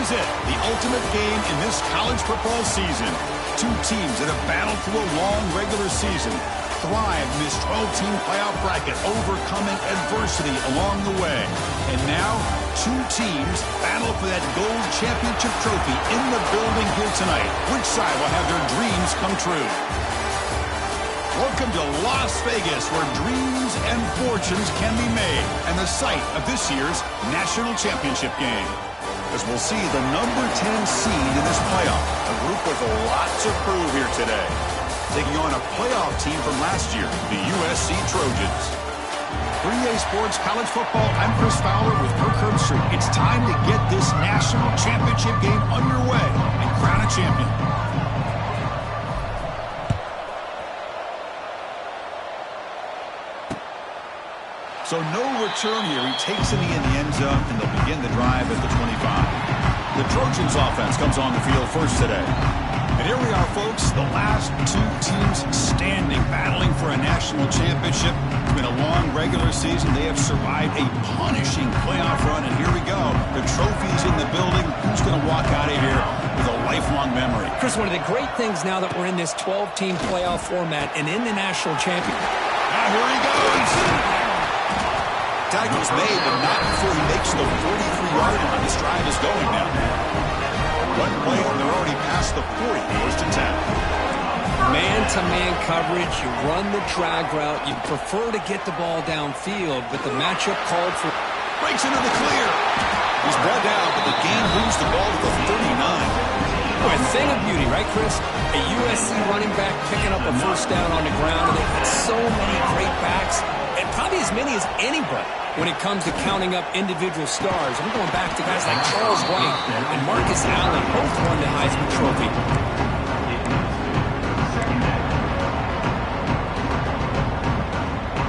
is it, the ultimate game in this college football season. Two teams that have battled through a long regular season, thrived in this 12-team playoff bracket, overcoming adversity along the way. And now, two teams battle for that gold championship trophy in the building here tonight. Which side will have their dreams come true? Welcome to Las Vegas, where dreams and fortunes can be made, and the site of this year's national championship game. As we'll see the number 10 seed in this playoff, a group with a lot to prove here today. Taking on a playoff team from last year, the USC Trojans. 3A Sports College Football, I'm Chris Fowler with Kirk Herbstreit. It's time to get this national championship game underway and crown a champion. So no return here. He takes it in the end zone, and they'll begin the drive at the 25. The Trojans offense comes on the field first today. And here we are, folks, the last two teams standing, battling for a national championship. It's been a long regular season. They have survived a punishing playoff run, and here we go. The trophy's in the building. Who's going to walk out of here with a lifelong memory? Chris, one of the great things now that we're in this 12-team playoff format and in the national championship. Now here he goes. Tackle's made, but not before he makes the 43-yard line. This drive is going now. One play, and they're already past the 40, first and 10. Man-to-man coverage, you run the drag route. You prefer to get the ball downfield, but the matchup called for... Breaks into the clear. He's brought down, but the game moves the ball to the 39. Boy, a thing of beauty, right, Chris? A USC running back picking up a first down on the ground, and they've got so many great backs, and probably as many as anybody when it comes to counting up individual stars. I'm going back to guys like Charles White and Marcus Allen, both won the Heisman Trophy.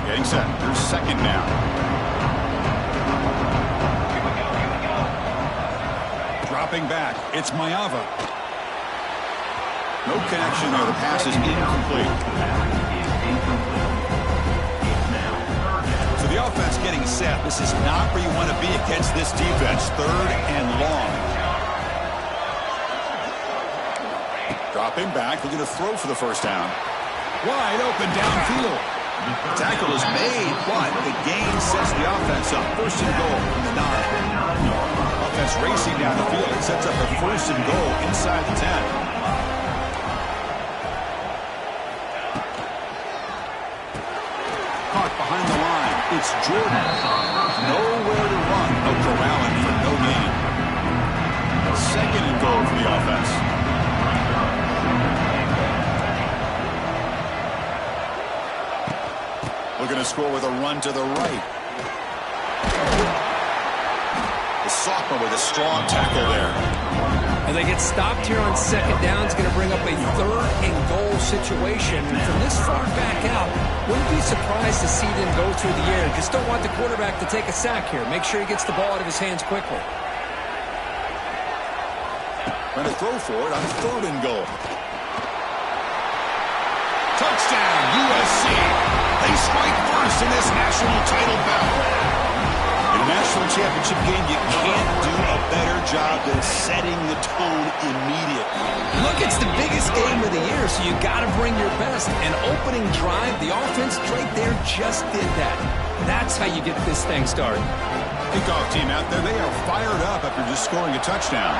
Getting set. There's second down. Dropping back. It's Mayava. No connection there. The pass is incomplete. So the offense getting set. This is not where you want to be against this defense. Third and long. Dropping back. Looking to throw for the first down. Wide open downfield. Tackle is made, but the gain sets the offense up. First and goal from the 9. Offense racing down the field. It sets up a first and goal inside the 10. Caught behind the line. It's Jordan. Nowhere to run. No corralling for no gain. Second and goal for the offense. Looking to score with a run to the right. The sophomore with a strong tackle there. And they get stopped here on second down. It's going to bring up a third and goal situation. From this far back out, wouldn't be surprised to see them go through the air. Just don't want the quarterback to take a sack here. Make sure he gets the ball out of his hands quickly. Going to throw for it on third and goal. Touchdown, USC. They strike first in this national title battle. In a national championship game, you can't do a better job than setting the tone immediately. Look, it's the biggest game of the year, so you got to bring your best. An opening drive, the offense right there just did that. That's how you get this thing started. Kickoff team out there, they are fired up after just scoring a touchdown.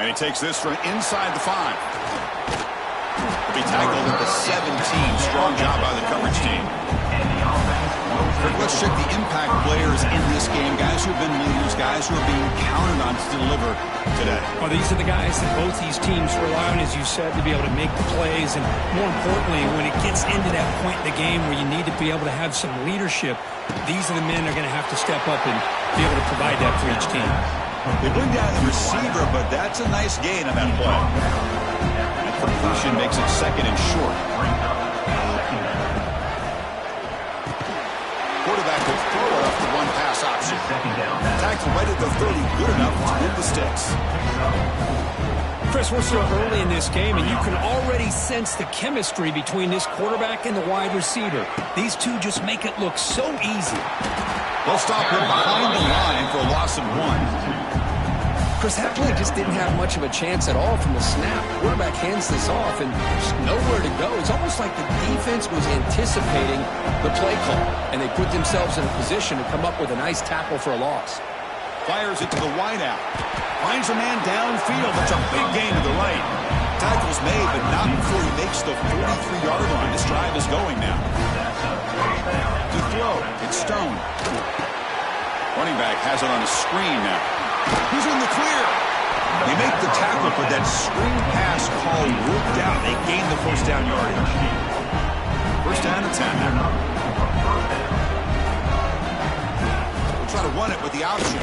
And he takes this from inside the 5. He'll be tackled at the 17. Strong job by the coverage team. Let's check the impact players in this game. Guys who have been leaders, guys who are being counted on to deliver today. Well, these are the guys that both these teams rely on, as you said, to be able to make the plays. And more importantly, when it gets into that point in the game where you need to be able to have some leadership, these are the men that are going to have to step up and be able to provide that for each team. They bring down the receiver, but that's a nice gain on that play. And completion makes it second and short. Quarterback will throw it off the one pass option. Tackle right at the 30, good enough to win the sticks. Chris, we're still early in this game, and you can already sense the chemistry between this quarterback and the wide receiver. These two just make it look so easy. They'll stop him behind the line for a loss of 1. Chris, that play just didn't have much of a chance at all from the snap. Quarterback hands this off, and there's nowhere to go. It's almost like the defense was anticipating the play call, and they put themselves in a position to come up with a nice tackle for a loss. Fires it to the wideout. Finds a man downfield. That's a big gain to the right. Tackle's made, but not before he makes the 43-yard line. This drive is going now. To throw, it's Stone. Running back has it on a screen now. He's in the clear. They make the tackle, but that screen pass call worked out. They gained the first down yardage. First down and 10 now. We'll try to run it with the option.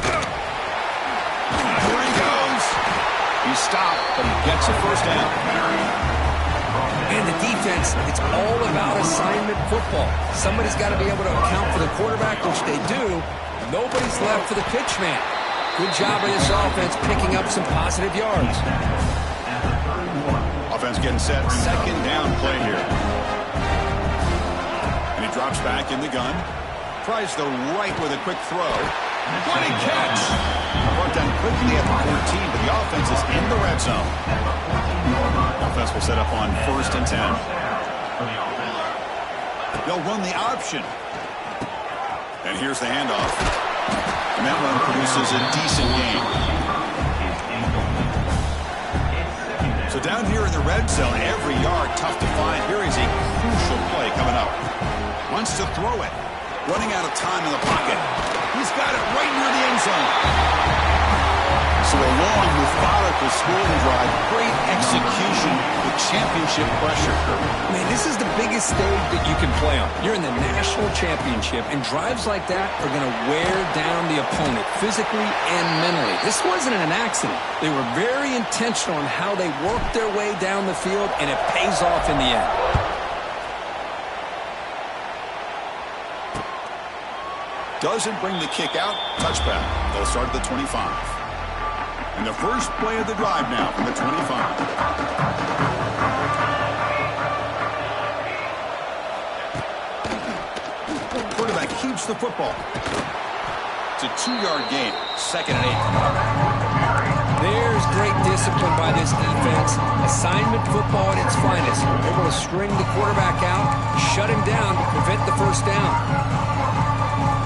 Here he goes. He's stopped, but he gets a first down. And the defense, it's all about assignment football. Somebody's got to be able to account for the quarterback, which they do. Nobody's left for the pitch man. Good job of this offense picking up some positive yards. Offense getting set. Second down play here. And he drops back in the gun. Tries the right with a quick throw. What a catch. Brought down quickly at the 14, but the offense is in the red zone. Offense will set up on 1st and 10. They'll run the option. And here's the handoff. And that run produces a decent gain. So down here in the red zone, every yard tough to find. Here is a crucial play coming up. Wants to throw it. Running out of time in the pocket. He's got it right near the end zone. So a long, methodical scoring drive. Great execution with championship pressure. Man, this is the biggest stage that you can play on. You're in the national championship, and drives like that are going to wear down the opponent physically and mentally. This wasn't an accident. They were very intentional on how they worked their way down the field, and it pays off in the end. Doesn't bring the kick out. Touchback. They'll start at the 25. And the first play of the drive now from the 25. Quarterback keeps the football. It's a 2-yard gain. 2nd and 8. There's great discipline by this defense. Assignment football at its finest. Able to string the quarterback out, shut him down to prevent the first down.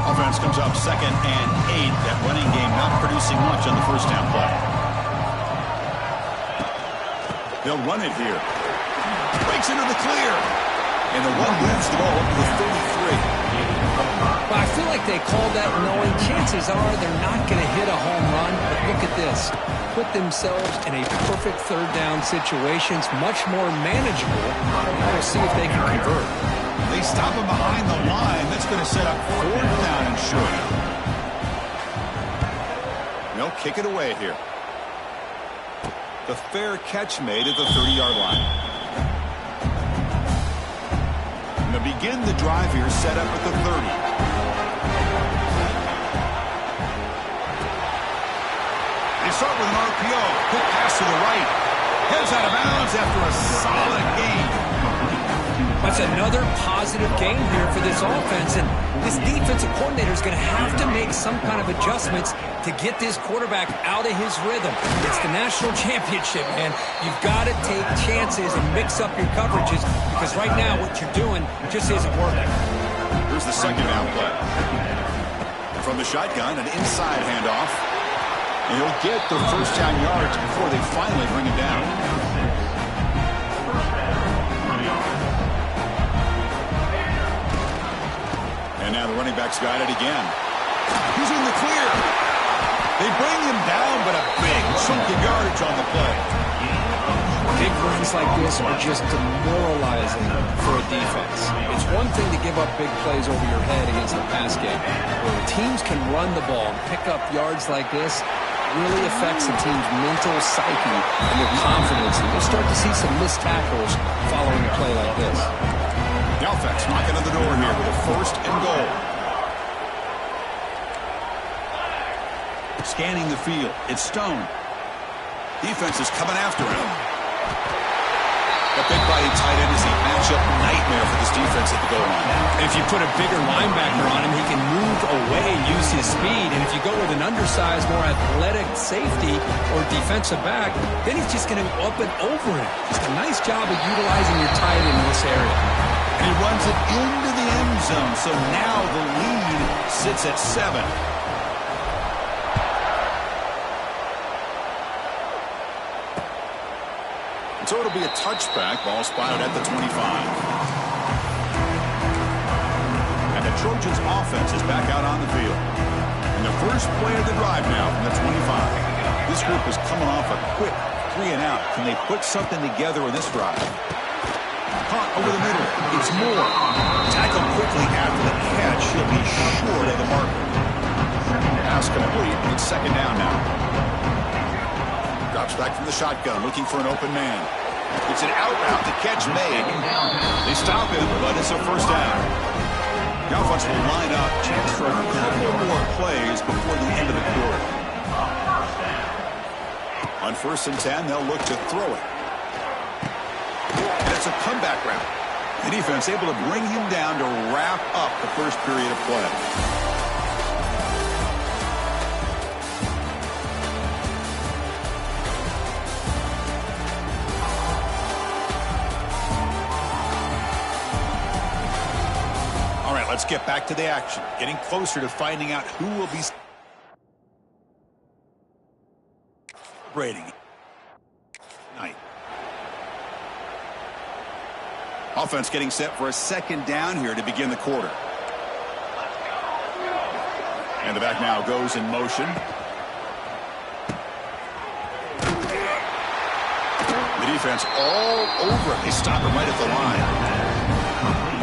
Offense comes up 2nd and 8. That running game not producing much on the first down play. They'll run it here. Breaks into the clear. And the one moves the ball up to the 33. Well, I feel like they called that knowing chances are they're not going to hit a home run. But look at this. Put themselves in a perfect third down situation. It's much more manageable. Now we'll see if they can convert. They stop him behind the line. That's going to set up 4th down and short. They'll kick it away here. The fair catch made at the 30-yard line. And to begin the drive here, set up at the 30. They start with an RPO. Quick pass to the right. Heads out of bounds after a solid gain. That's another positive game here for this offense, and this defensive coordinator is going to have to make some kind of adjustments to get this quarterback out of his rhythm. It's the national championship, man. You've got to take chances and mix up your coverages because right now what you're doing just isn't working. Here's the 2nd down play. From the shotgun, an inside handoff. And he'll get the first down yards before they finally bring him down. And now the running back's got it again. He's in the clear. They bring him down, but a big chunk of yardage on the play. Big runs like this are just demoralizing for a defense. It's one thing to give up big plays over your head against the pass game. When teams can run the ball and pick up yards like this, really affects the team's mental psyche and their confidence. And you'll start to see some missed tackles following a play like this. The offense knocking on the door here with a 1st and goal. Scanning the field. It's Stone. Defense is coming after him. The big body tight end is a matchup nightmare for this defense at the goal line. If you put a bigger linebacker on him, he can move away and use his speed. And if you go with an undersized, more athletic safety or defensive back, then he's just going to go up and over him. Just a nice job of utilizing your tight end in this area. And he runs it into the end zone. So now the lead sits at 7. So it'll be a touchback. Ball spotted at the 25. And the Trojans offense is back out on the field. And the first play of the drive now from the 25. This group is coming off a quick 3 and out. Can they put something together in this drive? Caught over the middle. It's Moore. Tackled quickly after the catch. He'll be short of the marker. Pass complete. It's second down now. Drops back from the shotgun, looking for an open man. It's an out route. The catch made. They stop him, but it's a first down. The offense will line up. Chance for a couple more plays before the end of the quarter. On 1st and 10, they'll look to throw it. And it's a comeback route. The defense able to bring him down to wrap up the first period of play. Let's get back to the action. Getting closer to finding out who will be celebrating tonight. Offense getting set for a second down here to begin the quarter. And the back now goes in motion. The defense all over it. They stop it right at the line.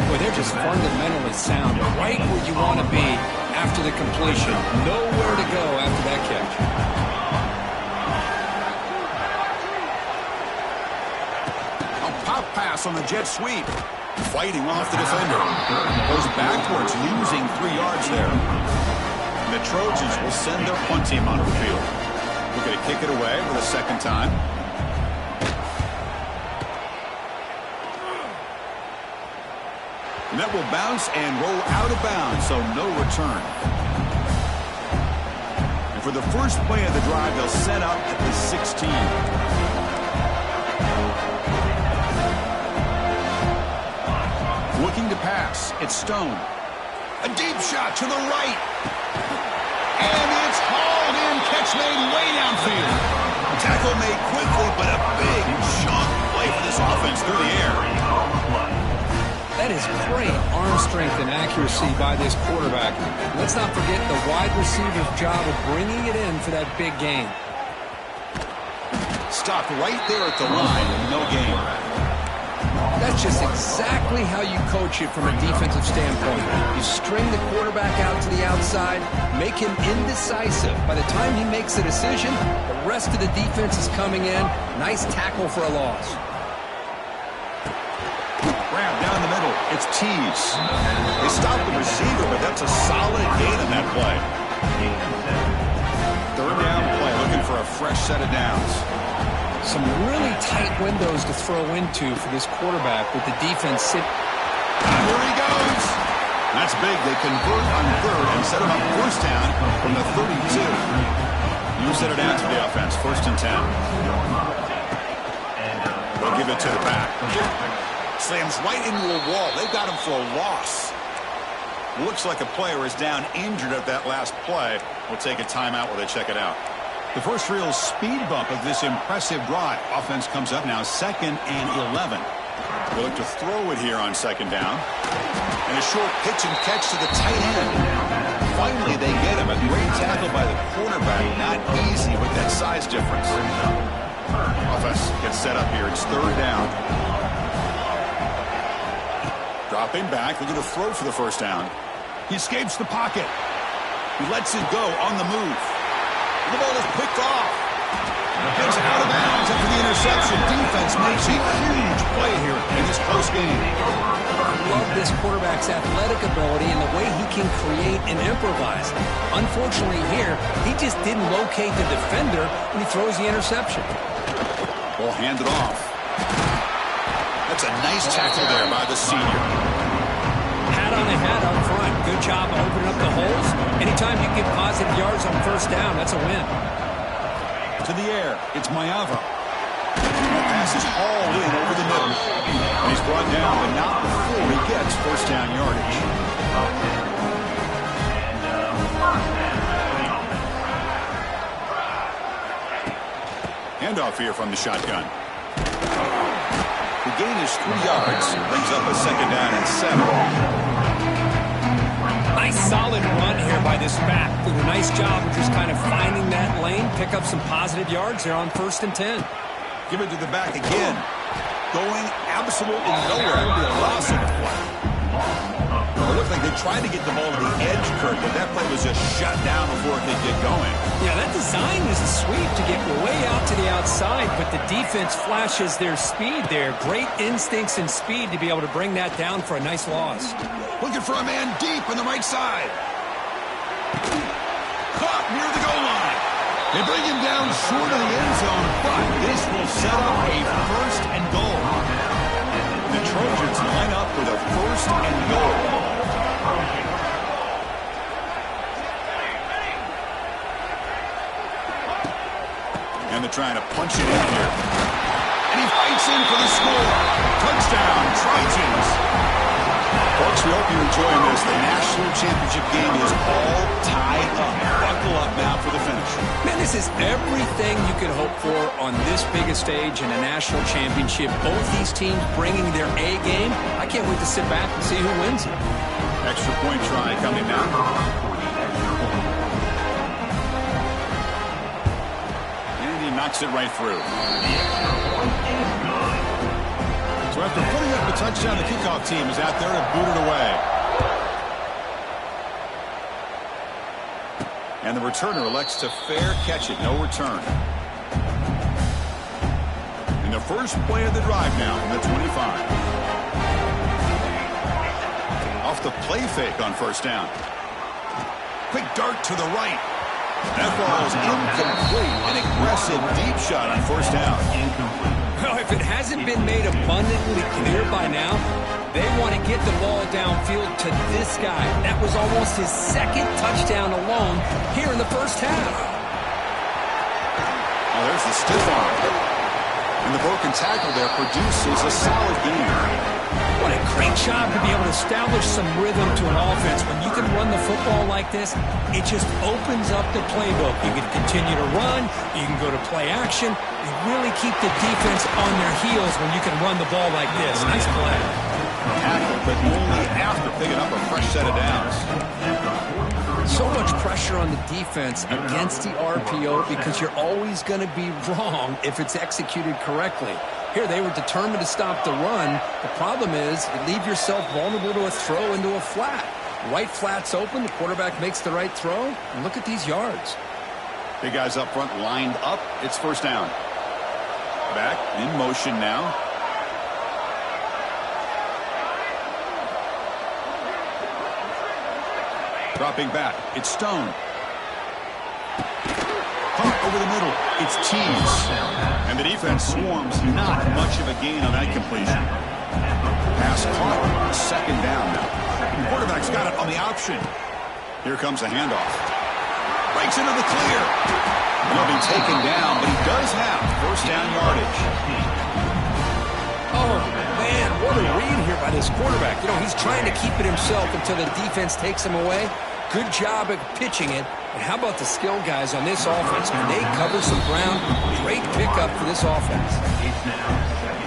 Boy, they're just fundamentally sound, right where you want to be after the completion. Nowhere to go after that catch. A pop pass on the jet sweep. Fighting off the defender. Goes backwards, losing 3 yards there. And the Trojans will send their punt team onto the field. We're going to kick it away for the second time. And that will bounce and roll out of bounds, so no return. And for the first play of the drive, they'll set up at the 16. Looking to pass. It's Stone. A deep shot to the right. And it's hauled in. Catch made way downfield. Tackle made quickly, but a big chunk play for this offense through the air. That is great arm strength and accuracy by this quarterback. Let's not forget the wide receiver's job of bringing it in for that big gain. Stopped right there at the line, no gain. That's just exactly how you coach it from a defensive standpoint. You string the quarterback out to the outside, make him indecisive. By the time he makes a decision, the rest of the defense is coming in. Nice tackle for a loss. Grab down the middle. It's Tees. They stop the receiver, but that's a solid gain in that play. Third down play, looking for a fresh set of downs. Some really tight windows to throw into for this quarterback with the defense sit. Here he goes. That's big. They convert on third and set him up first down from the 32. You set it down to the offense. 1st and 10. They'll give it to the back. Slams right into a wall. They've got him for a loss. Looks like a player is down injured at that last play. We'll take a timeout while they check it out. The first real speed bump of this impressive drive. Offense comes up now 2nd and 11. They look to throw it here on 2nd down. And a short pitch and catch to the tight end. Finally, they get him. A great tackle by the quarterback. Not easy with that size difference. Offense gets set up here. It's 3rd down. Dropping back, looking to throw for the first down. He escapes the pocket. He lets it go on the move. The ball is picked off. Gets out of bounds after the interception. Defense makes a huge play here in this close game. I love this quarterback's athletic ability and the way he can create and improvise. Unfortunately here, he just didn't locate the defender when he throws the interception. Will hand it off. That's a nice tackle there by the senior. Hat on a hat up front. Good job of opening up the holes. Anytime you get positive yards on first down, that's a win. To the air, it's Mayava. That pass is hauled in over the middle. And he's brought down, but not before he gets first down yardage. Handoff here from the shotgun. The gain is 3 yards. Brings up a second down and 7. Nice solid run here by this back. Did a nice job of just kind of finding that lane, pick up some positive yards there on 1st and 10. Give it to the back again. Going absolutely nowhere. It would be a loss of the play. It looked like they tried to get the ball to the edge, Kurt, but that play was just shut down before it could get going. Yeah, that design was a sweep to get way out to the outside, but the defense flashes their speed there. Great instincts and speed to be able to bring that down for a nice loss. Looking for a man deep on the right side. Caught near the goal line. They bring him down short of the end zone, but this will set up a 1st and goal. The Trojans line up with a 1st and goal. And they're trying to punch it in here. And he fights in for the score. Touchdown, Trojans. Folks, we hope you're enjoying this. The national championship game is all tied up. Buckle up now for the finish. Man, this is everything you could hope for on this biggest stage in a national championship. Both these teams bringing their A game. I can't wait to sit back and see who wins it. Extra point try coming now. And he knocks it right through. So after putting up a touchdown, the kickoff team is out there to boot it away. And the returner elects to fair catch it. No return. And the first play of the drive now from the 25. Off the play fake on first down. Quick dart to the right. That ball is incomplete. An aggressive deep shot on first down. Well, if it hasn't been made abundantly clear by now, they want to get the ball downfield to this guy. That was almost his 2nd touchdown alone here in the first half. Oh, there's the stiff arm. And the broken tackle there produces a solid game. What a great job to be able to establish some rhythm to an offense. When you can run the football like this, it just opens up the playbook. You can continue to run. You can go to play action. You really keep the defense on their heels when you can run the ball like this. Nice play. Tackle, but only after picking up a fresh set of downs. So much pressure on the defense against the RPO because you're always going to be wrong if it's executed correctly. Here, they were determined to stop the run. The problem is you leave yourself vulnerable to a throw into a flat. Right flat's open. The quarterback makes the right throw. And look at these yards. Big guys up front lined up. It's first down. Back in motion now. Dropping back. It's Stone. Punt over the middle. It's Tees. And the defense swarms. Not much of a gain on that completion. Pass caught. Second down now. The quarterback's got it on the option. Here comes a handoff. Breaks into the clear. He'll be taken down, but he does have first down yardage. Oh, man, what a read here by this quarterback. You know, he's trying to keep it himself until the defense takes him away. Good job at pitching it. And how about the skill guys on this offense? When they cover some ground, great pickup for this offense.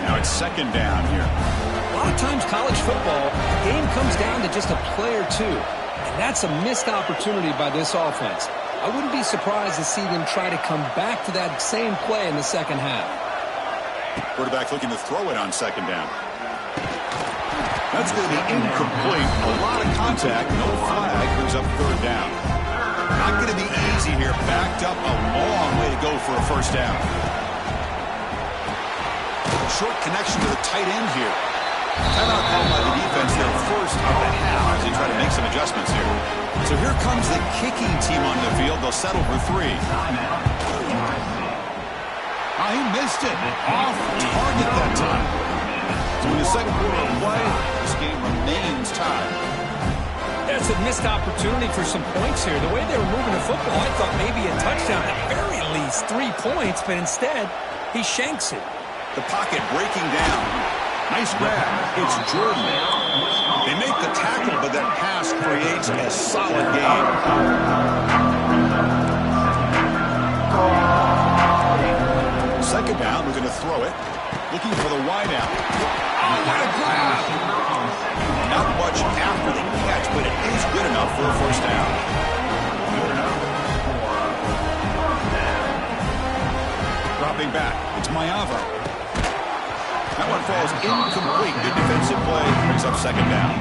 Now it's second down here. A lot of times college football, the game comes down to just a play or two. And that's a missed opportunity by this offense. I wouldn't be surprised to see them try to come back to that same play in the second half. Quarterback looking to throw it on second down. That's going to be incomplete. A lot of contact. No flag. Brings up third down. Not going to be easy here. Backed up a long way to go for a first down. Short connection to the tight end here. Timeout called by the defense there first of the half as they try to make some adjustments here. So here comes the kicking team on the field. They'll settle for 3. Oh, he missed it. Off target that time. So in the second quarter of play, this game remains tied. That's a missed opportunity for some points here. The way they were moving the football, I thought maybe a touchdown, at very least 3 points, but instead, he shanks it. The pocket breaking down. Nice grab. It's Jordan. They make the tackle, but that pass creates a solid game. Second down, we're going to throw it. Looking for the wide out. Oh, what a grab! Not much after the catch, but it is good enough for a first down. Dropping back, it's Mayava. That one falls incomplete. Good defensive play, brings up second down.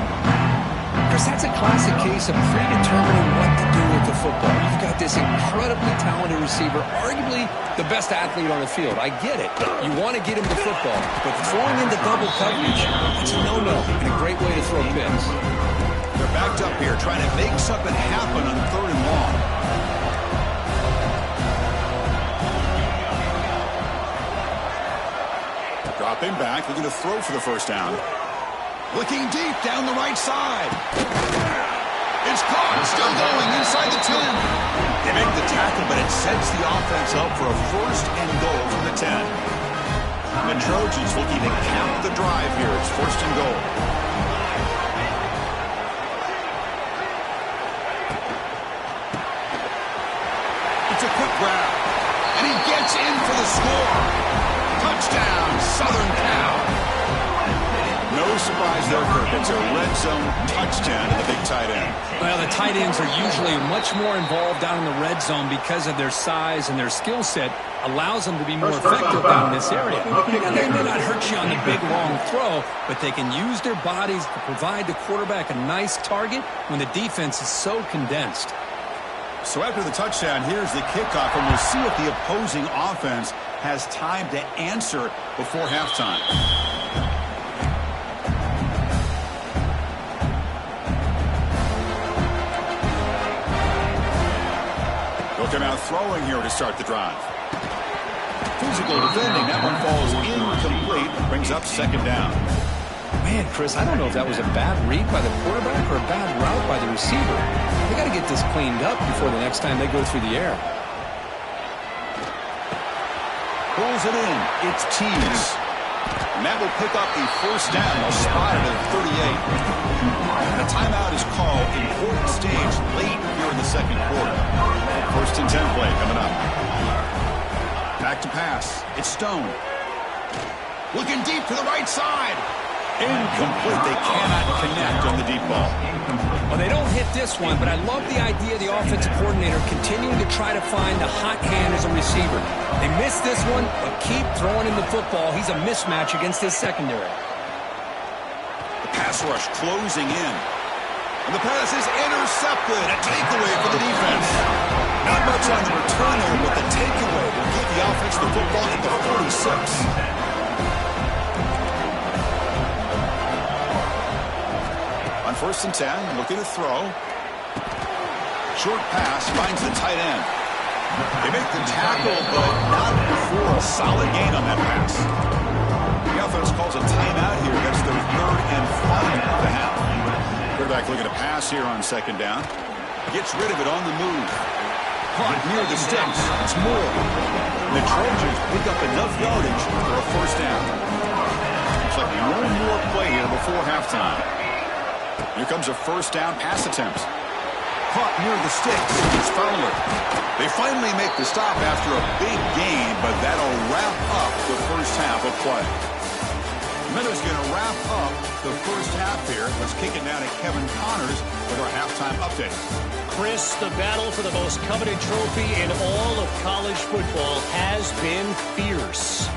Chris, that's a classic case of predetermining what to do with the football. You've got this incredibly talented receiver, arguably the best athlete on the field. I get it. You want to get him the football, but throwing into double coverage, that's a no-no and a great way to throw picks. They're backed up here, trying to make something happen on third and long. Dropping back, they're going to throw for the first down. Looking deep down the right side. It's caught, still going inside the 10. They make the tackle, but it sets the offense up for a first and goal from the 10. The Trojans looking to cap the drive here. It's first and goal. It's a quick grab, and he gets in for the score. Touchdown, Southern Cal. No surprise there, Kirk. It's a red zone touchdown to the big tight end. Well, the tight ends are usually much more involved down in the red zone because of their size and their skill set allows them to be more effective down in this area. And they may not hurt you on the big, long throw, but they can use their bodies to provide the quarterback a nice target when the defense is so condensed. So after the touchdown, here's the kickoff, and we'll see if the opposing offense has time to answer before halftime. They'll come out throwing here to start the drive. Physical defending. That one falls incomplete. Brings up second down. Man, Chris, I don't know if that was a bad read by the quarterback or a bad route by the receiver. They got to get this cleaned up before the next time they go through the air. Pulls it in. It's Tees. And that will pick up the first down. Spotted at 38. And a timeout is called. Important stage late here in the second quarter. First and 10 play coming up. Back to pass. It's Stone. Looking deep to the right side. Incomplete. They cannot connect on the deep ball. Well, they don't hit this one, but I love the idea of the offensive coordinator continuing to try to find the hot hand as a receiver. They missed this one, but keep throwing him the football. He's a mismatch against this secondary. The pass rush closing in. And the pass is intercepted. A takeaway for the defense. Not much on the return there, but the takeaway will give the offense the football at the 46. On first and 10, looking to throw. Short pass finds the tight end. They make the tackle, but not before a solid gain on that pass. The offense calls a timeout here. That's their third and final of the half. Quarterback looking to pass here on second down. Gets rid of it on the move. Caught near the sticks. It's Moore. The Trojans pick up enough yardage for a first down. Looks like one more play here before halftime. Here comes a first down pass attempt. Caught near the sticks. It's Fowler. They finally make the stop after a big gain, but that'll wrap up the first half of play. Meadows going to wrap up the first half here. Let's kick it down to Kevin Connors with our halftime update. Chris, the battle for the most coveted trophy in all of college football has been fierce.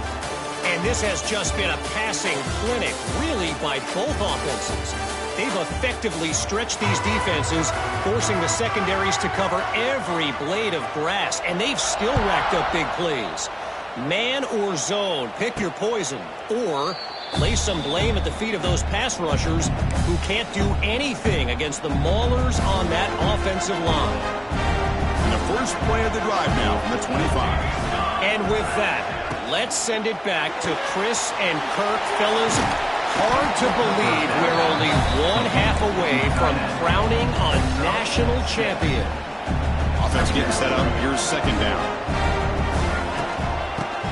And this has just been a passing clinic, really, by both offenses. They've effectively stretched these defenses, forcing the secondaries to cover every blade of grass, and they've still racked up big plays. Man or zone, pick your poison, or place some blame at the feet of those pass rushers who can't do anything against the maulers on that offensive line. And the first play of the drive now from the 25. And with that, let's send it back to Chris and Kirk. Fellas, hard to believe we're only one half away from crowning a national champion. Offense getting set up. Here's second down.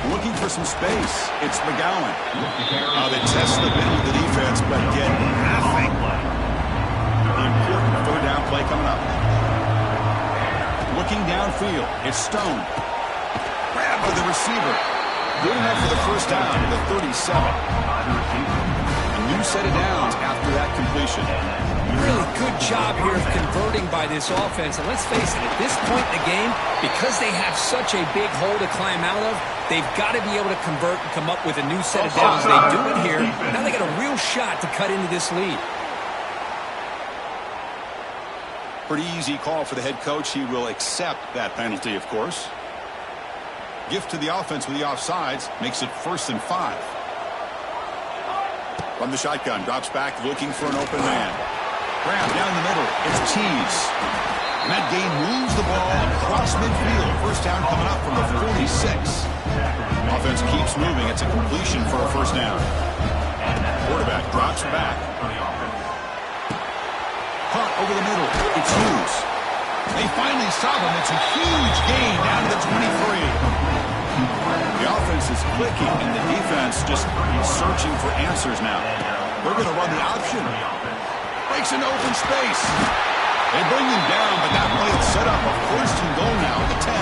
Looking for some space. It's McGowan. They test the middle of the defense, but get nothing. The important third down play coming up. Looking downfield. It's Stone. Grab by the receiver. Good enough for the first down to the 37. A new set of downs after that completion. Really good job here of converting by this offense. And let's face it, at this point in the game, because they have such a big hole to climb out of, they've got to be able to convert and come up with a new set of downs. They do it here. Now they got a real shot to cut into this lead. Pretty easy call for the head coach. He will accept that penalty, of course. Gift to the offense with the offsides makes it 1st and 5. From the shotgun, drops back looking for an open man. Grab down the middle. It's Tease. And that game moves the ball across midfield. First down coming up from the 46. Offense keeps moving. It's a completion for a first down. Quarterback drops back. Hunt over the middle. It's Hughes. They finally stop him. It's a huge gain down to the 23. The offense is clicking, and the defense just searching for answers now. They're going to run the option. Breaks into open space. They bring him down, but that play is set up a 1st and goal now at the 10.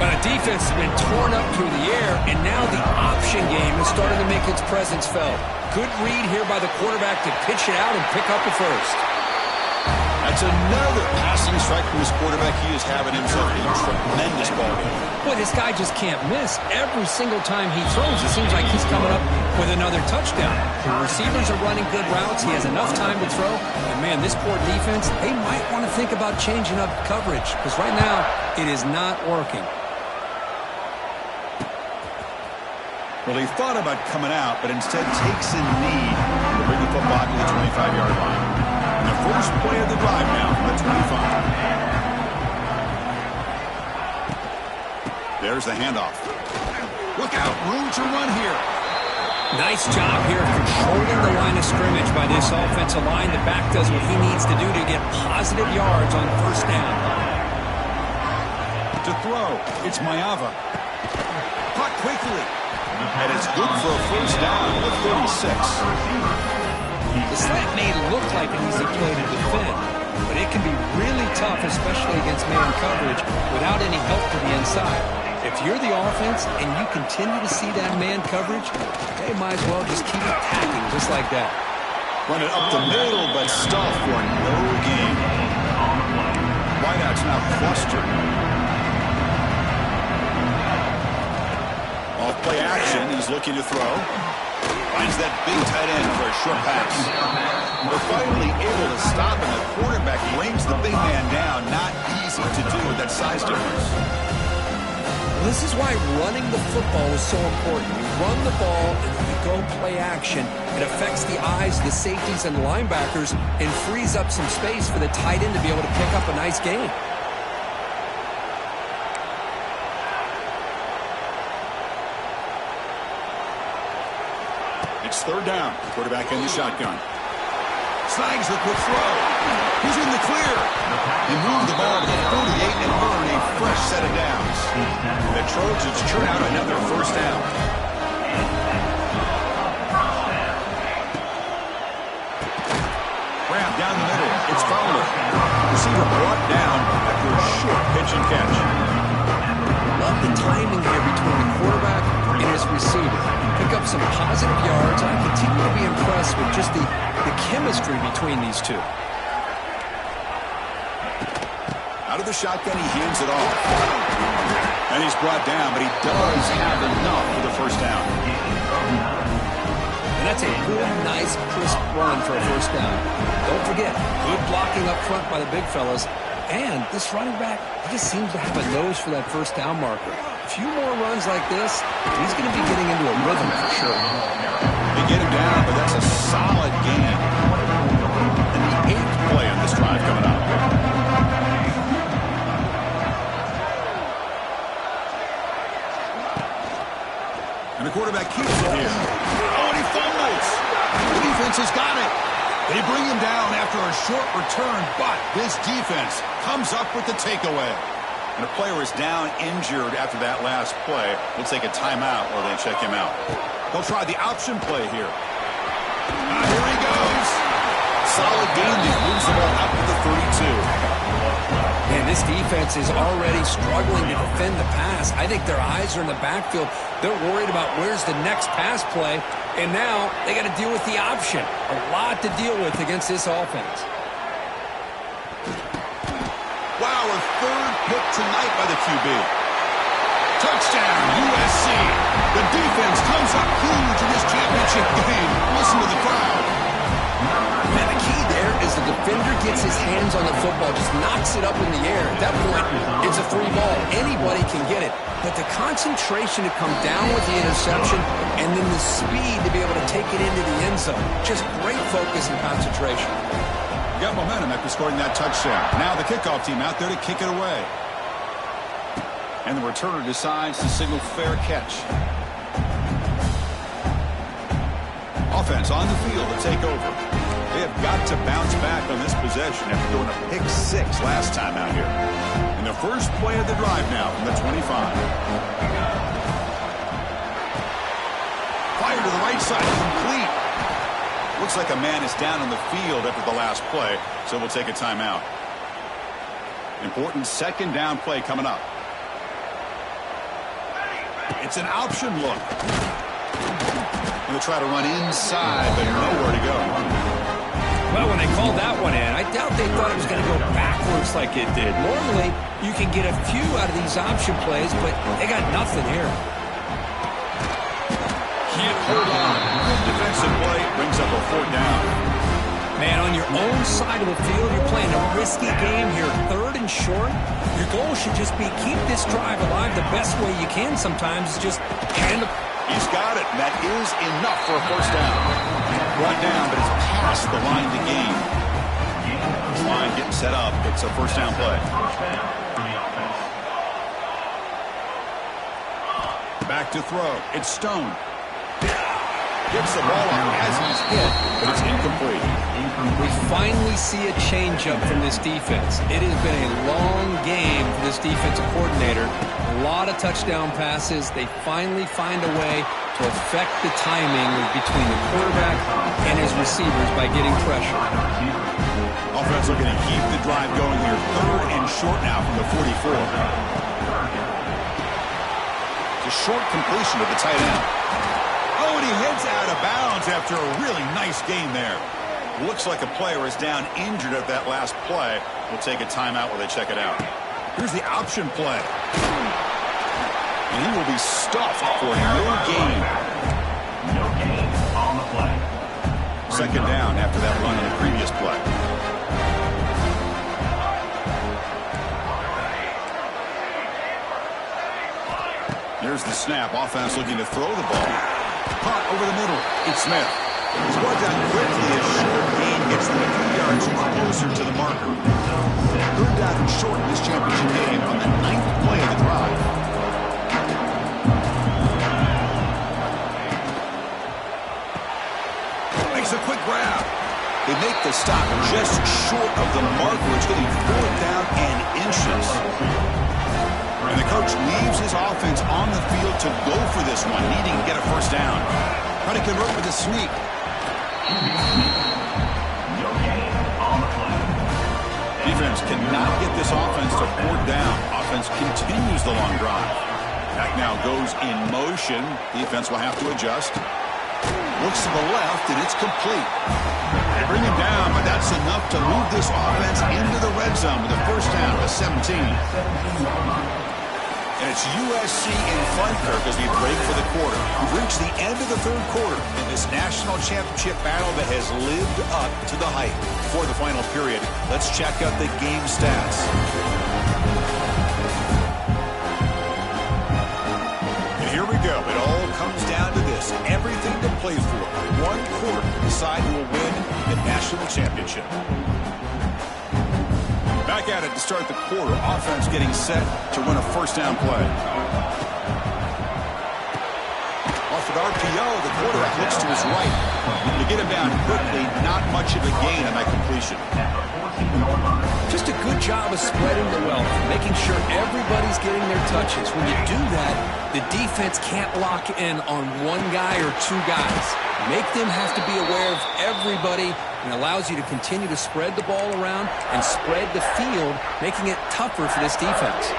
But the defense has been torn up through the air, and now the option game is starting to make its presence felt. Good read here by the quarterback to pitch it out and pick up the first. That's another passing strike from his quarterback. He is having himself a tremendous ball game. Boy, this guy just can't miss. Every single time he throws, it seems like he's coming up with another touchdown. The receivers are running good routes. He has enough time to throw. And, man, this poor defense, they might want to think about changing up coverage because right now it is not working. Well, he thought about coming out, but instead takes a knee to bring the football to the 25-yard line. And the first play of the drive now from the 25. There's the handoff. Look out, room to run here. Nice job here of controlling the line of scrimmage by this offensive line. The back does what he needs to do to get positive yards on first down. To throw, it's Mayava. Caught quickly. And it's good for a first down with 36. The slant may look like an easy play to defend, but it can be really tough, especially against man coverage, without any help to the inside. If you're the offense and you continue to see that man coverage, they might as well just keep attacking just like that. Run it up the middle, but stuff for no gain. Wideout's now clustered. Off play action, he's looking to throw. Finds that big tight end for a short pass. They're finally able to stop him. The quarterback brings the big man down. Not easy to do with that size difference. This is why running the football is so important. You run the ball and then you go play action. It affects the eyes, the safeties, and the linebackers and frees up some space for the tight end to be able to pick up a nice gain. It's third down. Quarterback in the shotgun. Snags the quick throw. He's in the clear. He moved the ball to the 48 and earned a fresh set of downs. The Trojans churn out another first down. Grab down the middle. It's Fowler. Receiver brought down after a short pitch and catch. Love the timing here between the quarterback and his receiver. Pick up some positive yards. I continue to be impressed with just the chemistry between these two. Out of the shotgun, he hands it off. And he's brought down, but he does have enough for the first down. And that's a good, nice, crisp run for a first down. Don't forget, good blocking up front by the big fellas. And this running back, he just seems to have a nose for that first down marker. A few more runs like this, he's going to be getting into a rhythm for sure. They get him down, but that's a solid gain. And the 8th play on this drive coming up. And the quarterback keeps it here. Oh, and he fumbles. The defense has got it. They bring him down after a short return, but this defense comes up with the takeaway. And a player is down injured after that last play. We'll take a timeout while they check him out. They'll try the option play here. Here he goes. Solid gain there. Moves the ball up to the 32. And this defense is already struggling to defend the pass. I think their eyes are in the backfield. They're worried about where's the next pass play. And now they got to deal with the option. A lot to deal with against this offense. Wow, a third pick tonight by the QB. Touchdown, USC. The defense comes up huge in this championship game. Listen to the crowd. And the key there is the defender gets his hands on the football, just knocks it up in the air. At that point, it's a free ball. Anybody can get it. But the concentration to come down with the interception and then the speed to be able to take it into the end zone. Just great focus and concentration. Got momentum after scoring that touchdown. Now the kickoff team out there to kick it away. And the returner decides to signal fair catch. Offense on the field to take over. They have got to bounce back on this possession after throwing a pick 6 last time out here. And the first play of the drive now from the 25. Fire to the right side, complete. Looks like a man is down on the field after the last play, so we'll take a timeout. Important second down play coming up. It's an option look. They'll try to run inside, but nowhere to go. Well, when they called that one in, I doubt they thought it was going to go backwards like it did. Normally, you can get a few out of these option plays, but they got nothing here. Can't hold on. Good defensive play brings up a 4th down. Man, on your own side of the field, you're playing a risky game here. 3rd and short. Your goal should just be keep this drive alive the best way you can sometimes. Just hand it. He's got it. That is enough for a 1st down. Brought down, but it's past the line to gain. This line getting set up. It's a 1st down play. Back to throw. It's Stone. Gets the ball on as he's hit, but it's incomplete. We finally see a changeup from this defense. It has been a long game for this defensive coordinator. A lot of touchdown passes. They finally find a way to affect the timing between the quarterback and his receivers by getting pressure. Offense looking to keep the drive going here. 3rd and short now from the 44. It's a short completion to the tight end. Oh, and he heads out of bounds after a really nice game there. Looks like a player is down injured at that last play. We'll take a timeout while they check it out. Here's the option play. And he will be stuffed for no gain. No gain on the play. 2nd down after that run on the previous play. Here's the snap. Offense looking to throw the ball. Caught over the middle. It's Smith. He's brought down quickly as short gain gets them a few yards closer to the marker. 3rd down and short in this championship game on the 9th play of the drive. Makes a quick grab. They make the stop just short of the marker. It's getting 4th down and inches. And the coach leaves his offense on the field to go for this one, needing to get a 1st down. Try to convert with a sneak. Defense cannot get this offense to 4th down. Offense continues the long drive. Back now goes in motion. Defense will have to adjust. Looks to the left, and it's complete. They bring him down, but that's enough to move this offense into the red zone with a 1st down to 17. And it's USC in front, Kirk, as we break for the quarter. We've reached the end of the 3rd quarter in this national championship battle that has lived up to the hype. Before the final period, let's check out the game stats. And here we go. It all comes down to this. Everything to play for. 1 quarter to decide who will win the national championship. Back at it to start the quarter. Offense getting set to run a 1st down play. aggressive RPO. The quarterback looks to his right. To get him down quickly, not much of a gain on that completion. Just a good job of spreading the wealth, making sure everybody's getting their touches. When you do that, the defense can't lock in on one guy or two guys. Make them have to be aware of everybody, and allows you to continue to spread the ball around and spread the field, making it tougher for this defense.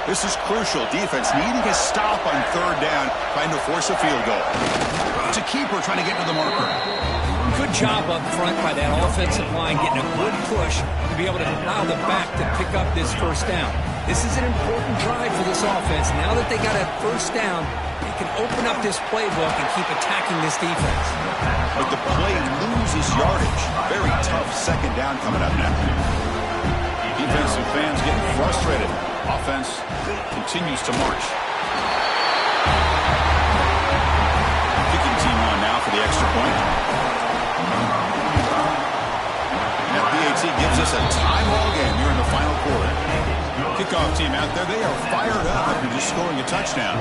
This is crucial. Defense needing a stop on third down, trying to force a field goal. It's a keeper trying to get to the marker. Good job up front by that offensive line, getting a good push to be able to allow the back to pick up this first down. This is an important drive for this offense. Now that they got a first down, they can open up this playbook and keep attacking this defense. But the play loses yardage. Very tough second down coming up now. Defensive fans getting frustrated. Offense continues to march. Kicking team on now for the extra point. That PAT gives us a time ball game here in the final quarter. Kickoff team out there, they are fired up after just scoring a touchdown.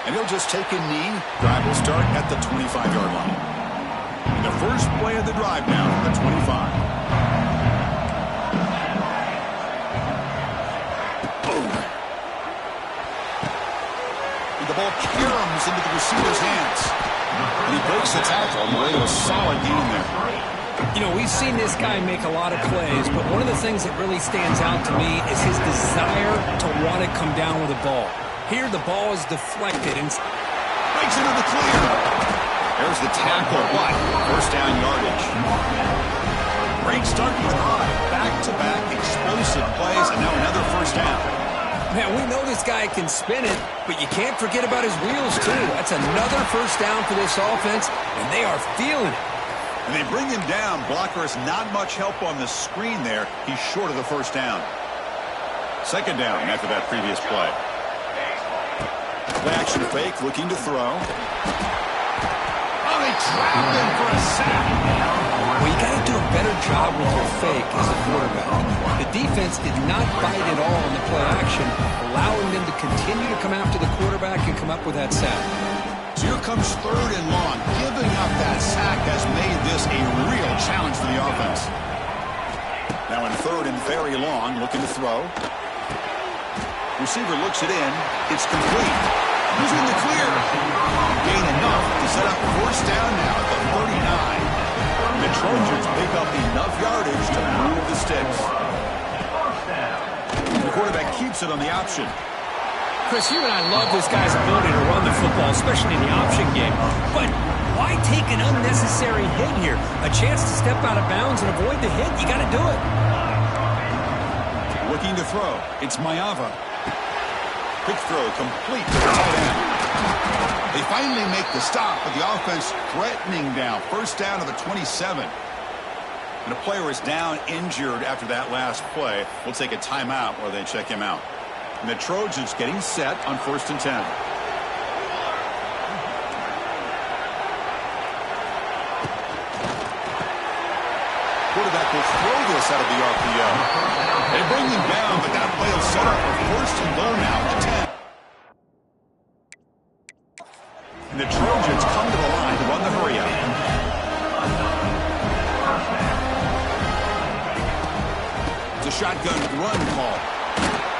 And he'll just take a knee. Drive will start at the 25-yard line. And the first play of the drive now at the 25. Boom. And the ball caroms into the receiver's hands. And he breaks the tackle on the way to a solid gain there. You know, we've seen this guy make a lot of plays, but one of the things that really stands out to me is his desire to want to come down with the ball. Here, the ball is deflected and breaks into the clear. There's the tackle, but first down yardage. Great start to the drive. Back-to-back explosive plays, and now another first down. Man, we know this guy can spin it, but you can't forget about his wheels, too. That's another first down for this offense, and they are feeling it. And they bring him down. Blocker has not much help on the screen there. He's short of the first down. Second down after that previous play. Play action fake, looking to throw. Oh, they trapped him for a sack. Well, you got to do a better job with your fake as a quarterback. The defense did not bite at all in the play action, allowing them to continue to come after the quarterback and come up with that sack. So here comes third and long. Giving up that sack has made this a real challenge for the offense. Now in third and very long, looking to throw. Receiver looks it in. It's complete. He's in the clear. Gain enough to set up first down now at the 39. The Trojans pick up enough yardage to move the sticks. The quarterback keeps it on the option. Chris, you and I love this guy's ability to run the football, especially in the option game. But why take an unnecessary hit here? A chance to step out of bounds and avoid the hit, you got to do it. Looking to throw. It's Maiava. Quick throw complete to the tight end. They finally make the stop, but the offense threatening down. First down to the 27. And a player is down injured after that last play. We'll take a timeout while they check him out. And the Trojans getting set on first and 10. Quarterback will throw this out of the RPO. They bring him down, but that play will set up for first and goal now at the 10. And the Trojans come to the line to run the hurry out. It's a shotgun run call.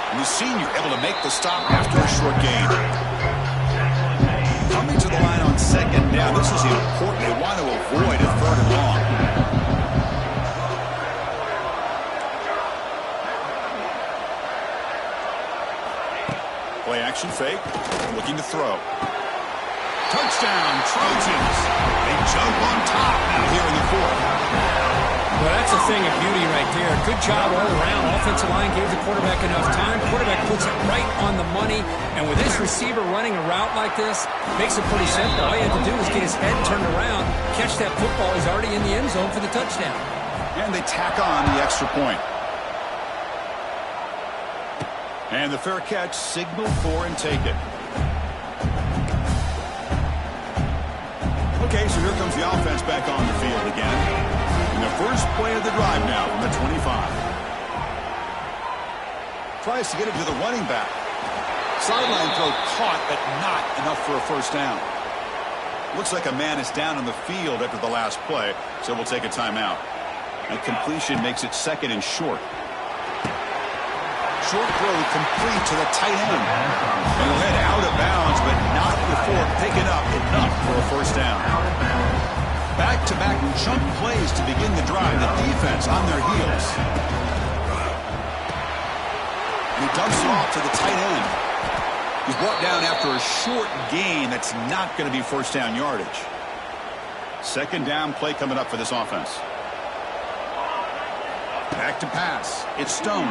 And the senior able to make the stop after a short gain. Coming to the line on second down. This is important. They want to avoid a third and long. Play action fake. Looking to throw. Touchdown, Trojans. They jump on top now here in the fourth. Well, that's a thing of beauty right there. Good job all around. Offensive line gave the quarterback enough time. Quarterback puts it right on the money. And with this receiver running a route like this, makes it pretty simple. All you have to do is get his head turned around, catch that football. He's already in the end zone for the touchdown. And they tack on the extra point. And the fair catch, signal for and take it. Okay, so here comes the offense back on the field again. And the first play of the drive now from the 25. tries to get it to the running back. Sideline throw caught, but not enough for a first down. Looks like a man is down on the field after the last play, so we'll take a timeout. That completion makes it second and short. Short throw complete to the tight end. And he'll head out of bounds, but not before picking up enough for a first down. Back-to-back chunk plays to begin the drive. The defense on their heels. And he dumps it off to the tight end. He's brought down after a short gain that's not going to be first down yardage. Second down play coming up for this offense. Back to pass. It's Stone.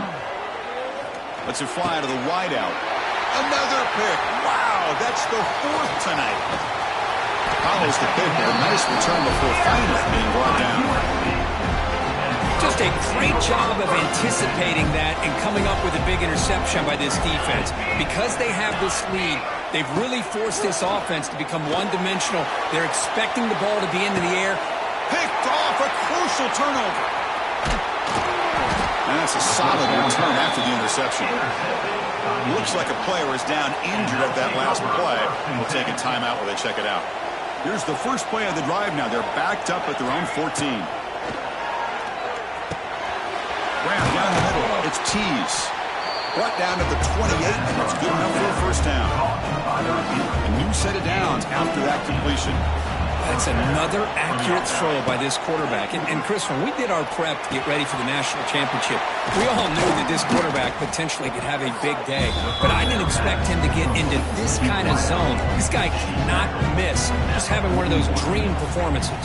Lets it fly to the wideout. Another pick. Wow, that's the fourth tonight. Follows the pick with a nice return before finally being brought down. Just a great job of anticipating that and coming up with a big interception by this defense. Because they have this lead, they've really forced this offense to become one-dimensional. They're expecting the ball to be into the air. Picked off, a crucial turnover. And that's a solid return after the interception. Looks like a player is down injured at that last play. We'll take a timeout while they check it out. Here's the first play of the drive now. They're backed up at their own 14. Graham down the middle. It's Tease. Brought down to the 28, and that's good enough for a first down. A new set of downs after that completion. That's another accurate throw by this quarterback. And Chris, when we did our prep to get ready for the national championship, we all knew that this quarterback potentially could have a big day. But I didn't expect him to get into this kind of zone. This guy cannot miss. Just having one of those dream performances.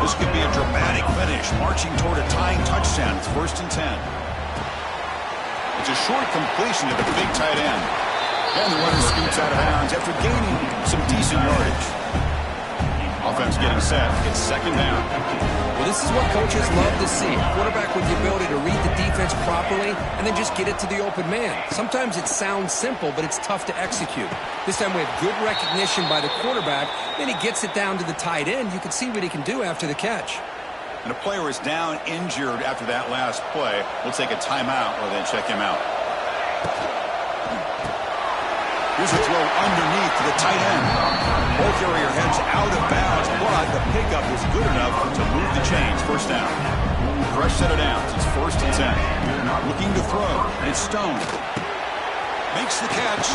This could be a dramatic finish, marching toward a tying touchdown. It's 1st and 10. It's a short completion to the big tight end. And the runner scoots out of bounds after gaining some decent yardage. Offense getting set. It's second down. Well, this is what coaches love to see. A quarterback with the ability to read the defense properly and then just get it to the open man. Sometimes it sounds simple, but it's tough to execute. This time we have good recognition by the quarterback. Then he gets it down to the tight end. You can see what he can do after the catch. And a player is down injured after that last play. We'll take a timeout or then check him out. Here's a throw underneath to the tight end. Ball carrier heads out of bounds, but the pickup is good enough to move the chains. First down. Fresh set of downs. It's 1st and 10. Looking to throw. It's Stone. Makes the catch.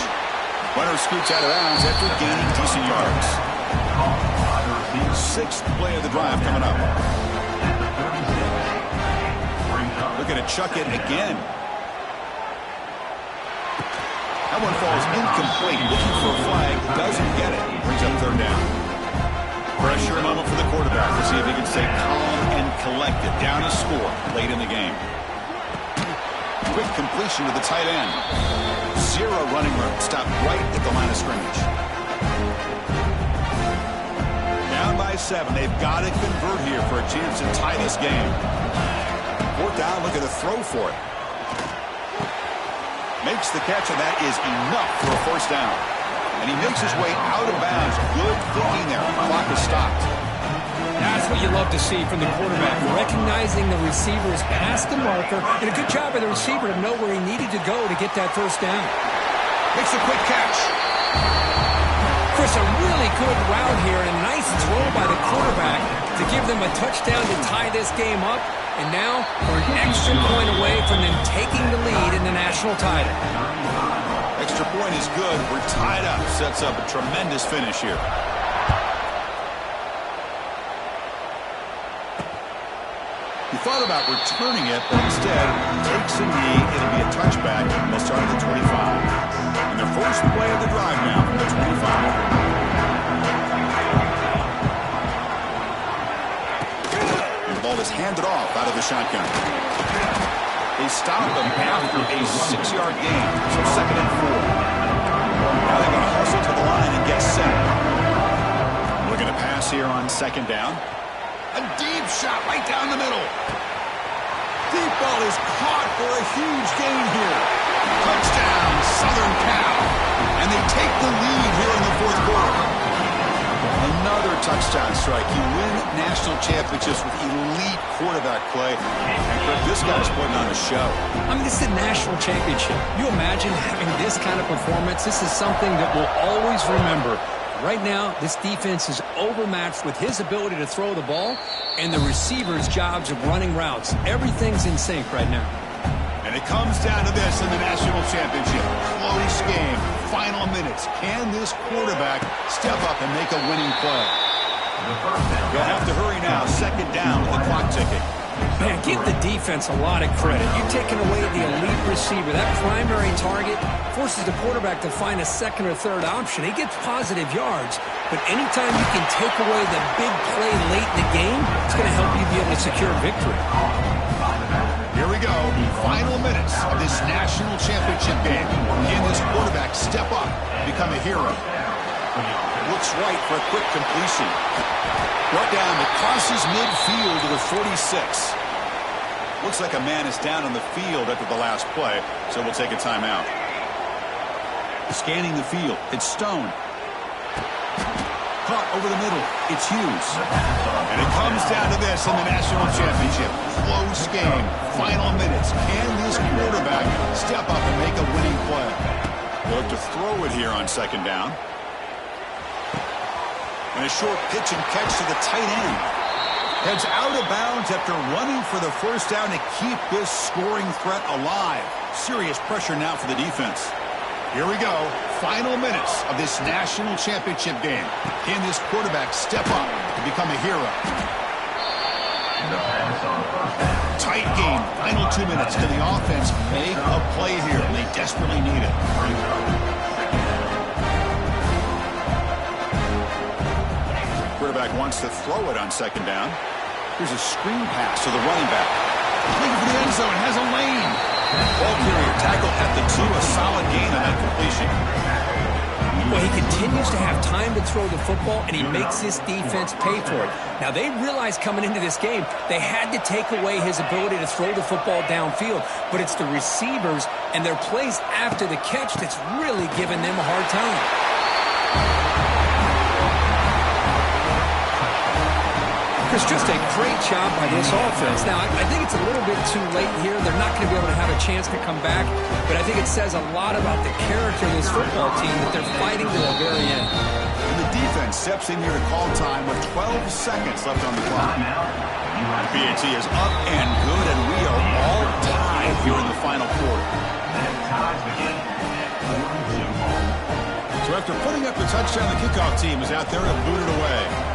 Runner scoots out of bounds after gaining decent yards. 6th play of the drive coming up. Looking to chuck it again. That one falls incomplete. Looking for a flag. Doesn't get it. Brings up 3rd down. Pressure moment for the quarterback to see if he can stay calm and collected. Down a score late in the game. Quick completion to the tight end. 0 running room. Stopped right at the line of scrimmage. Down by 7. They've got to convert here for a chance to tie this game. 4th down. Look at the throw for it. Makes the catch, and that is enough for a first down. And he makes his way out of bounds. Good thinking there. Clock is stopped. That's what you love to see from the quarterback. Recognizing the receiver is past the marker, and a good job by the receiver to know where he needed to go to get that first down. Makes a quick catch. Chris, a really good route here, and a nice throw by the quarterback to give them a touchdown to tie this game up. And now we're an extra point away from them taking the lead in the national title. Extra point is good. We're tied up. Sets up a tremendous finish here. He thought about returning it, but instead takes a knee. It'll be a touchback. They'll start at the 25. And their first play of the drive now from the 25. Ball is handed off out of the shotgun. They stop him after a 6-yard gain, so 2nd and 4. Now they're going to hustle to the line and get set. Looking to pass here on 2nd down. A deep shot right down the middle. Deep ball is caught for a huge gain here. Touchdown, Southern Cal. And they take the lead here in the 4th quarter. Another touchdown strike. You win national championships with elite quarterback play. But this guy's putting on a show. I mean, this is a national championship. You imagine having this kind of performance? This is something that we'll always remember. Right now, this defense is overmatched with his ability to throw the ball and the receiver's jobs of running routes. Everything's in sync right now. And it comes down to this in the national championship. Close game, final minutes. Can this quarterback step up and make a winning play? They'll have to hurry now. Second down with the clock ticking. Man, give the defense a lot of credit. You're taking away the elite receiver. That primary target forces the quarterback to find a second or third option. He gets positive yards, but anytime you can take away the big play late in the game, it's going to help you be able to secure victory. Here we go. Final minutes of this national championship game. Can this quarterback step up and become a hero? Looks right for a quick completion. Brought down, it crosses midfield to the 46. Looks like a man is down on the field after the last play, so we'll take a timeout. Scanning the field, it's Stone. Caught over the middle, it's Hughes. And it comes down to this in the national championship. Close game, final minutes. Can this quarterback step up and make a winning play? They'll have to throw it here on second down. And a short pitch and catch to the tight end. Heads out of bounds after running for the first down to keep this scoring threat alive. Serious pressure now for the defense. Here we go. Final minutes of this national championship game. Can this quarterback step up and become a hero? Tight game. Final 2 minutes. Can the offense make a play here? They desperately need it. Quarterback wants to throw it on second down. Here's a screen pass to the running back. Looking for the end zone, has a lane. Ball carrier tackle at the 2, a solid gain on that completion. Well, he continues to have time to throw the football, and he makes this defense pay for it. Now, they realized coming into this game they had to take away his ability to throw the football downfield, but it's the receivers and their plays after the catch that's really giving them a hard time. It's just a great job by this offense. Now, I think it's a little bit too late here. They're not going to be able to have a chance to come back, but I think it says a lot about the character of this football team that they're fighting to the very end. And the defense steps in here to call time with 12 seconds left on the clock. BAT is up and good, and we are all tied here in the final quarter. So after putting up the touchdown, the kickoff team is out there to boot it away.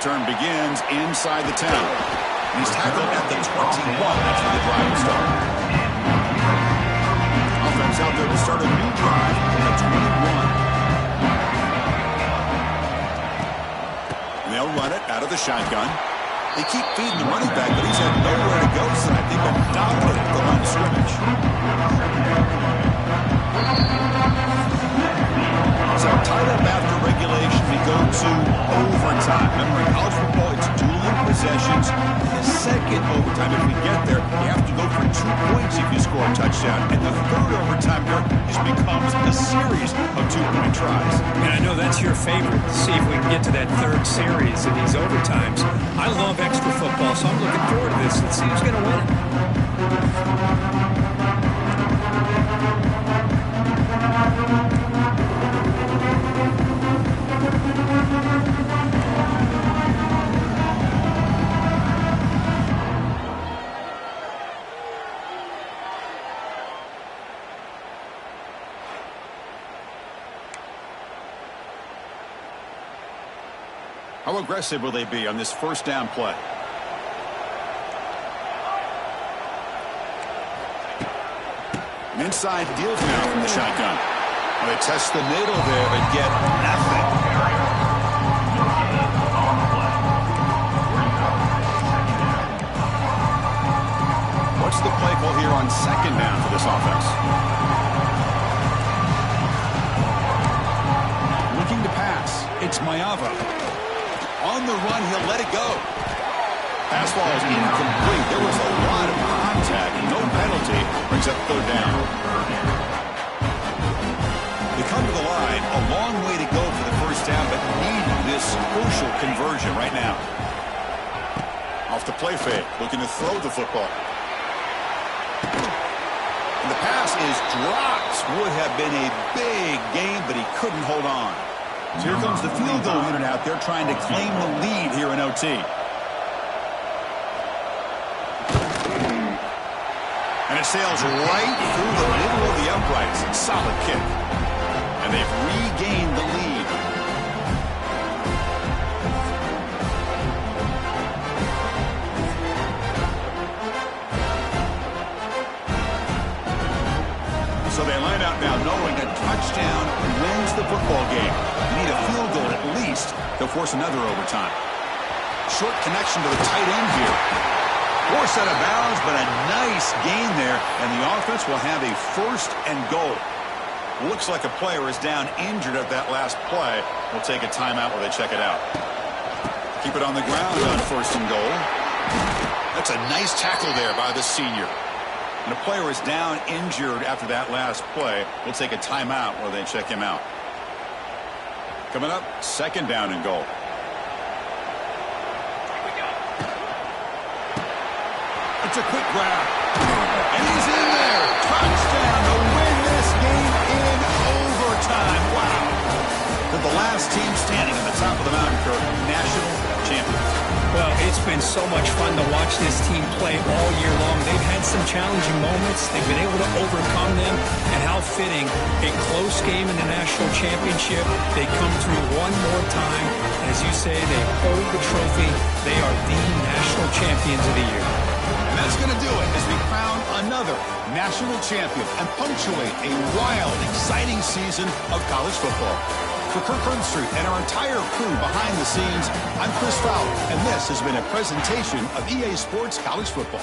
Return begins inside the 10. He's tackled at the 21. That's where the drive will start. Offense out there to start a new drive at the 21. And they'll run it out of the shotgun. They keep feeding the running back, but he's had nowhere to go tonight. They've been dominant at the line of scrimmage. So tied up after regulation, we go to overtime. Remember, in college football, it's dueling possessions. The second overtime, if we get there, you have to go for 2 points if you score a touchdown. And the third overtime here just becomes a series of 2-point tries. And I know that's your favorite, to see if we can get to that third series in these overtimes. I love extra football, so I'm looking forward to this. Let's see who's going to win it. How aggressive will they be on this first down play? An inside deal now from the shotgun. Well, they test the middle there, but get nothing. What's the play call here on second down for this offense? Looking to pass. It's Mayava. On the run, he'll let it go. Pass ball is incomplete. There was a lot of contact. No penalty. Brings up third down. come to the line. A long way to go for the first down, but needing this crucial conversion right now. Off the play fake, looking to throw the football. And the pass is dropped. Would have been a big game, but he couldn't hold on. So here comes the field goal unit out there trying to claim the lead here in OT. And it sails right through the middle of the uprights. Solid kick. And they've regained the lead. So they line out now knowing a touchdown wins the football game. You need a field goal at least to force another overtime. Short connection to the tight end here. Forced out of bounds, but a nice gain there, and the offense will have a first and goal. Looks like a player is down injured at that last play. We'll take a timeout while they check it out. Keep it on the ground on first and goal. That's a nice tackle there by the senior. And a player is down injured after that last play. We'll take a timeout while they check him out. Coming up, second down and goal. It's a quick grab. And he's in there. Touchdown to win this game in overtime. Wow. With the last team standing at the top of the mountain curve, national champions. Well, it's been so much fun to watch this team play all year long. They've had some challenging moments. They've been able to overcome them. And how fitting, a close game in the national championship. They come through one more time. As you say, they hold the trophy. They are the national champions of the year. And that's going to do it as we crown another national champion and punctuate a wild, exciting season of college football. For Kirk Herbstreit and our entire crew behind the scenes, I'm Chris Fowler, and this has been a presentation of EA Sports College Football.